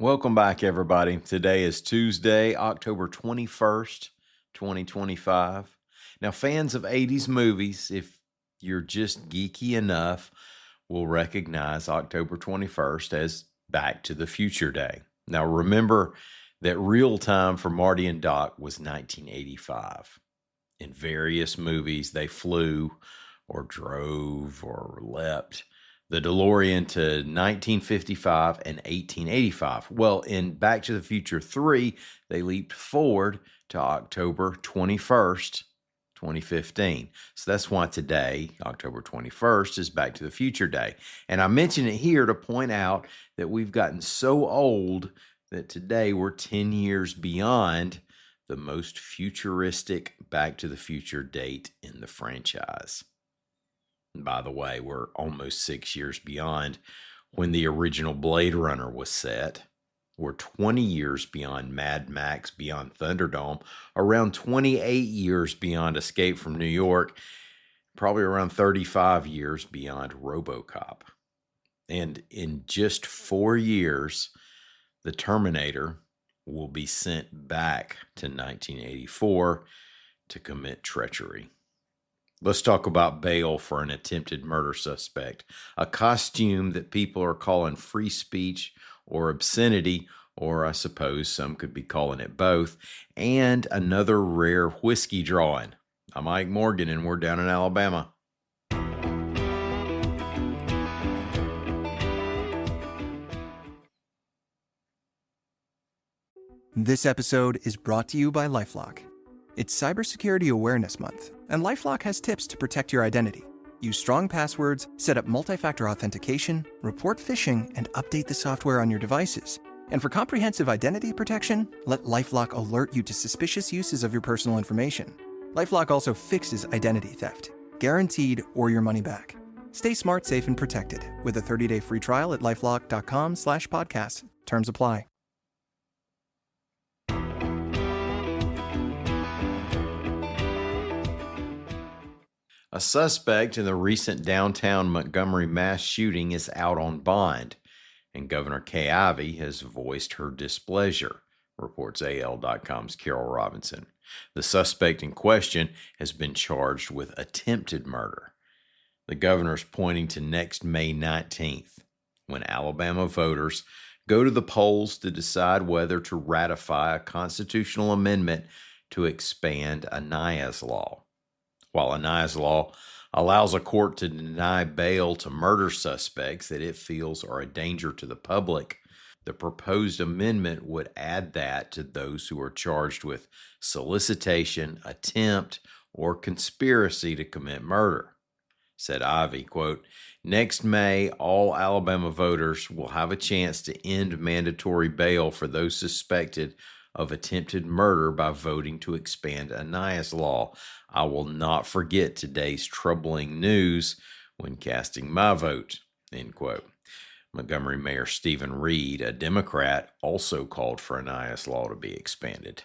Welcome back, everybody. Today is Tuesday, October 21st, 2025. Now, fans of 80s movies, if you're just geeky enough, will recognize October 21st as Back to the Future Day. Now, remember that real time for Marty and Doc was 1985. In various movies, they flew or drove or leapt the DeLorean to 1955 and 1885. Well, in Back to the Future 3, they leaped forward to October 21st, 2015. So that's why today, October 21st, is Back to the Future Day. And I mention it here to point out that we've gotten so old that today we're 10 years beyond the most futuristic Back to the Future date in the franchise. And by the way, we're almost 6 years beyond when the original Blade Runner was set. We're 20 years beyond Mad Max Beyond Thunderdome, around 28 years beyond Escape from New York, probably around 35 years beyond RoboCop. And in just 4 years, the Terminator will be sent back to 1984 to commit treachery. Let's talk about bail for an attempted murder suspect, a costume that people are calling free speech or obscenity, or I suppose some could be calling it both, and another rare whiskey drawing. I'm Mike Morgan, and we're down in Alabama. This episode is brought to you by LifeLock. It's Cybersecurity Awareness Month, and LifeLock has tips to protect your identity. Use strong passwords, set up multi-factor authentication, report phishing, and update the software on your devices. And for comprehensive identity protection, let LifeLock alert you to suspicious uses of your personal information. LifeLock also fixes identity theft, guaranteed or your money back. Stay smart, safe, and protected with a 30-day free trial at lifelock.com/podcast. Terms apply. A suspect in the recent downtown Montgomery mass shooting is out on bond, and Governor Kay Ivey has voiced her displeasure, reports AL.com's Carol Robinson. The suspect in question has been charged with attempted murder. The governor's pointing to next May 19th, when Alabama voters go to the polls to decide whether to ratify a constitutional amendment to expand Aniah's law. While Aniah's law allows a court to deny bail to murder suspects that it feels are a danger to the public, the proposed amendment would add that to those who are charged with solicitation, attempt, or conspiracy to commit murder. Said Ivey, quote, "Next May, all Alabama voters will have a chance to end mandatory bail for those suspected of attempted murder by voting to expand Aniah's law. I will not forget today's troubling news when casting my vote," end quote. Montgomery Mayor Stephen Reed, a Democrat, also called for Aniah's law to be expanded.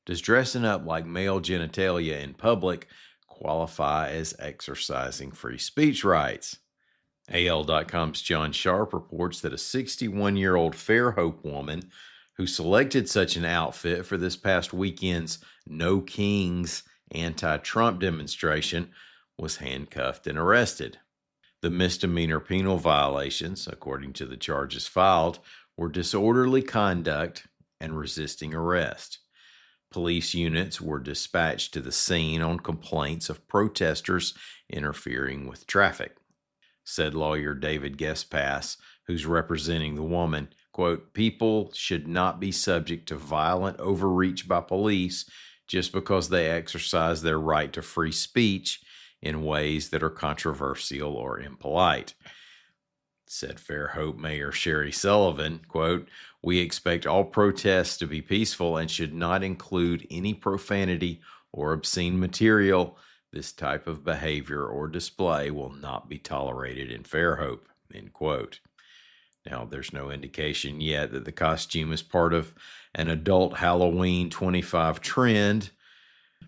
Does dressing up like male genitalia in public qualify as exercising free speech rights? AL.com's John Sharp reports that a 61-year-old Fairhope woman who selected such an outfit for this past weekend's No Kings anti-Trump demonstration was handcuffed and arrested. The misdemeanor penal violations, according to the charges filed, were disorderly conduct and resisting arrest. Police units were dispatched to the scene on complaints of protesters interfering with traffic. Said lawyer David Guestpass, who's representing the woman, quote, "People should not be subject to violent overreach by police just because they exercise their right to free speech in ways that are controversial or impolite." Said Fairhope Mayor Sherry Sullivan, quote, "We expect all protests to be peaceful and should not include any profanity or obscene material. This type of behavior or display will not be tolerated in Fairhope," end quote. Now, there's no indication yet that the costume is part of an adult Halloween 25 trend,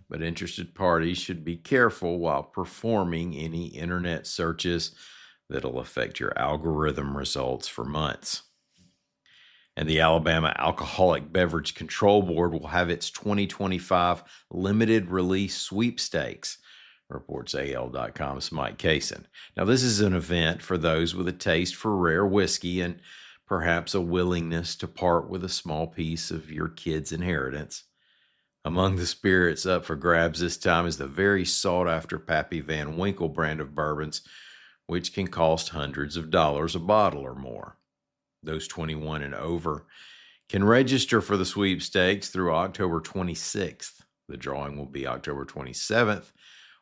but interested parties should be careful while performing any internet searches that'll affect your algorithm results for months. And the Alabama Alcoholic Beverage Control Board will have its 2025 limited release sweepstakes, reports AL.com's Mike Kaysen. Now, this is an event for those with a taste for rare whiskey and perhaps a willingness to part with a small piece of your kid's inheritance. Among the spirits up for grabs this time is the very sought-after Pappy Van Winkle brand of bourbons, which can cost hundreds of dollars a bottle or more. Those 21 and over can register for the sweepstakes through October 26th. The drawing will be October 27th.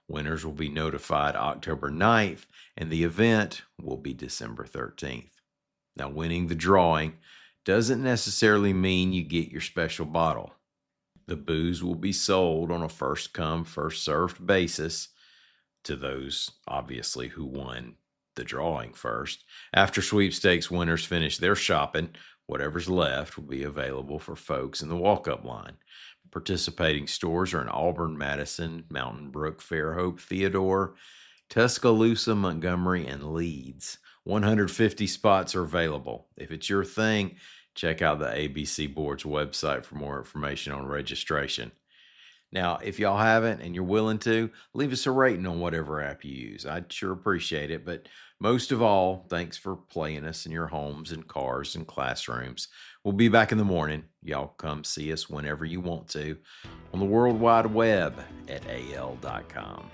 Winners will be notified October 9th, and the event will be December 13th. Now, winning the drawing doesn't necessarily mean you get your special bottle. The booze will be sold on a first-come, first-served basis to those, obviously, who won the drawing first. After sweepstakes winners finish their shopping, whatever's left will be available for folks in the walk-up line. Participating stores are in Auburn, Madison, Mountain Brook, Fairhope, Theodore, Tuscaloosa, Montgomery, and Leeds. 150 spots are available. If it's your thing, check out the ABC Board's website for more information on registration. Now, if y'all haven't and you're willing to, leave us a rating on whatever app you use. I'd sure appreciate it. But most of all, thanks for playing us in your homes and cars and classrooms. We'll be back in the morning. Y'all come see us whenever you want to on the World Wide Web at AL.com.